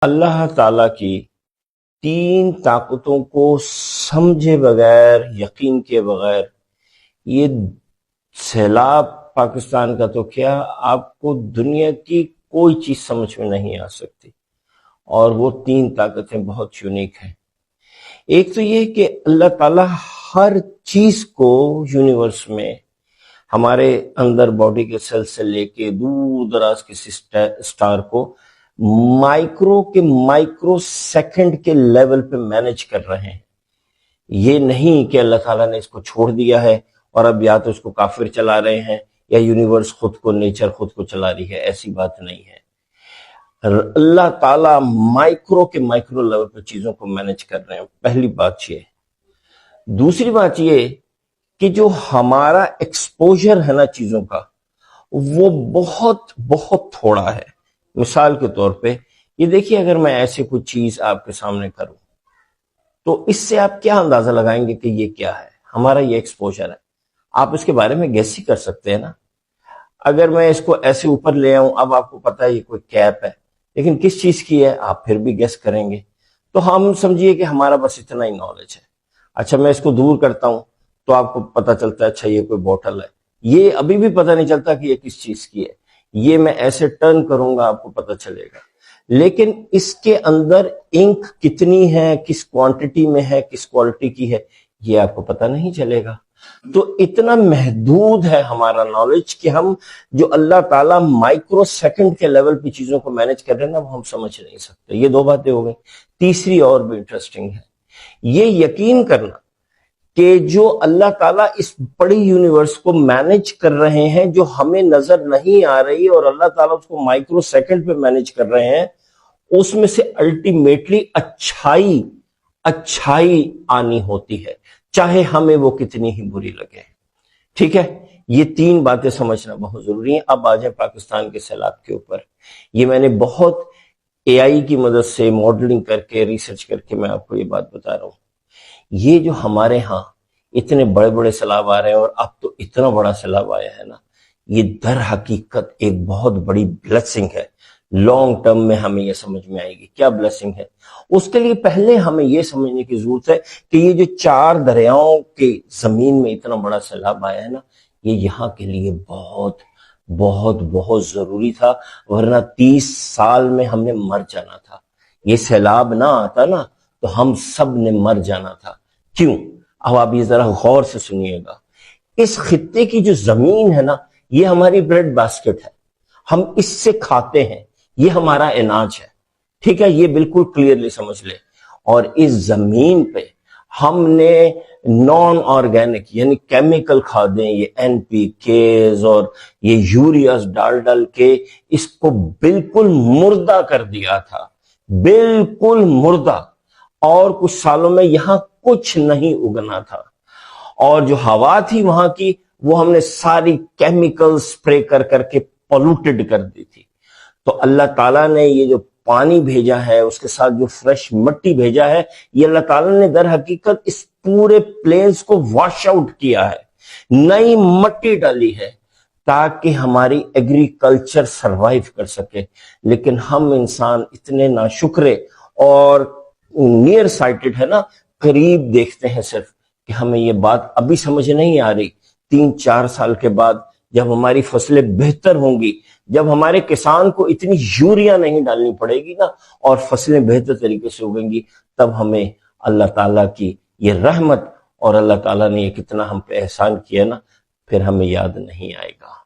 اللہ تعالیٰ کی تین طاقتوں کو سمجھے بغیر، یقین کے بغیر، یہ سیلاب پاکستان کا تو کیا، آپ کو دنیا کی کوئی چیز سمجھ میں نہیں آ سکتی. اور وہ تین طاقتیں بہت یونیک ہیں. ایک تو یہ کہ اللہ تعالیٰ ہر چیز کو یونیورس میں، ہمارے اندر باڈی کے سیل سے لے کے دور دراز کسی سٹار کو مائکرو سیکنڈ کے لیول پہ مینج کر رہے ہیں. یہ نہیں کہ اللہ تعالیٰ نے اس کو چھوڑ دیا ہے اور اب یا تو اس کو کافر چلا رہے ہیں یا یونیورس خود کو، نیچر خود کو چلا رہی ہے. ایسی بات نہیں ہے. اللہ تعالیٰ مائکرو لیول پہ چیزوں کو مینج کر رہے ہیں. پہلی بات یہ. دوسری بات یہ کہ جو ہمارا ایکسپوجر ہے نا چیزوں کا، وہ بہت بہت تھوڑا ہے. مثال کے طور پہ یہ دیکھیے، اگر میں ایسے کوئی چیز آپ کے سامنے کروں تو اس سے آپ کیا اندازہ لگائیں گے کہ یہ کیا ہے؟ ہمارا یہ ایکسپوجر ہے. آپ اس کے بارے میں گیس ہی کر سکتے ہیں نا. اگر میں اس کو ایسے اوپر لے آؤں، اب آپ کو پتا ہے یہ کوئی کیپ ہے، لیکن کس چیز کی ہے آپ پھر بھی گیس کریں گے. تو ہم سمجھیے کہ ہمارا بس اتنا ہی نالج ہے. اچھا، میں اس کو دور کرتا ہوں تو آپ کو پتا چلتا ہے اچھا یہ کوئی بوٹل ہے. یہ ابھی بھی پتا نہیں چلتا کہ یہ کس چیز کی ہے. یہ میں ایسے ٹرن کروں گا آپ کو پتا چلے گا. لیکن اس کے اندر انک کتنی ہے، کس کوانٹٹی میں ہے، کس کوالٹی کی ہے، یہ آپ کو پتا نہیں چلے گا. تو اتنا محدود ہے ہمارا نالج کہ ہم جو اللہ تعالیٰ مائکرو سیکنڈ کے لیول پہ چیزوں کو مینج کر رہے ہیں نا، وہ ہم سمجھ نہیں سکتے. یہ دو باتیں ہو گئی. تیسری اور بھی انٹرسٹنگ ہے، یہ یقین کرنا کہ جو اللہ تعالیٰ اس بڑی یونیورس کو مینج کر رہے ہیں، جو ہمیں نظر نہیں آ رہی اور اللہ تعالیٰ اس کو مائکرو سیکنڈ پہ مینج کر رہے ہیں، اس میں سے الٹیمیٹلی اچھائی آنی ہوتی ہے، چاہے ہمیں وہ کتنی ہی بری لگے. ٹھیک ہے، یہ تین باتیں سمجھنا بہت ضروری ہیں. اب آ جائیں پاکستان کے سیلاب کے اوپر. یہ میں نے بہت اے آئی کی مدد سے ماڈلنگ کر کے، ریسرچ کر کے میں آپ کو یہ بات بتا رہا ہوں. یہ جو ہمارے ہاں اتنے بڑے بڑے سیلاب آ رہے ہیں، اور اب تو اتنا بڑا سیلاب آیا ہے نا، یہ در حقیقت ایک بہت بڑی بلیسنگ ہے. لانگ ٹرم میں ہمیں یہ سمجھ میں آئے گی کیا بلیسنگ ہے. اس کے لیے پہلے ہمیں یہ سمجھنے کی ضرورت ہے کہ یہ جو 4 دریاؤں کے زمین میں اتنا بڑا سیلاب آیا ہے نا، یہ یہاں کے لیے بہت بہت بہت ضروری تھا. ورنہ 30 سال میں ہم نے مر جانا تھا. یہ سیلاب نہ آتا نا تو ہم سب نے مر جانا تھا. کیوں؟ اب آپ یہ ذرا غور سے سنیے گا. اس خطے کی جو زمین ہے نا، یہ ہماری بریڈ باسکٹ ہے. ہم اس سے کھاتے ہیں، یہ ہمارا اناج ہے. ٹھیک ہے، یہ بالکل کلیئرلی سمجھ لے. اور اس زمین پہ ہم نے نان آرگینک یعنی کیمیکل کھادیں، یہ این پی کیز اور یہ یوریاز ڈال کے اس کو بالکل مردہ کر دیا تھا. بالکل مردہ. اور کچھ سالوں میں یہاں کچھ نہیں اگنا تھا. اور جو ہوا تھی وہاں کی، وہ ہم نے ساری کیمیکل سپرے کر کر کے پولوٹڈ کر دی تھی. تو اللہ تعالیٰ نے یہ جو پانی بھیجا ہے، اس کے ساتھ جو فریش مٹی بھیجا ہے، یہ اللہ تعالیٰ نے در حقیقت اس پورے پلینز کو واش آؤٹ کیا ہے، نئی مٹی ڈالی ہے تاکہ ہماری ایگریکلچر سروائیو کر سکے. لیکن ہم انسان اتنے ناشکرے اور نیئر سائٹڈ ہے نا، قریب دیکھتے ہیں صرف، کہ ہمیں یہ بات ابھی سمجھ نہیں آ رہی. 3-4 سال کے بعد جب ہماری فصلیں بہتر ہوں گی، جب ہمارے کسان کو اتنی یوریا نہیں ڈالنی پڑے گی نا، اور فصلیں بہتر طریقے سے اگیں گی، تب ہمیں اللہ تعالیٰ کی یہ رحمت اور اللہ تعالیٰ نے یہ کتنا ہم پہ احسان کیا نا، پھر ہمیں یاد نہیں آئے گا.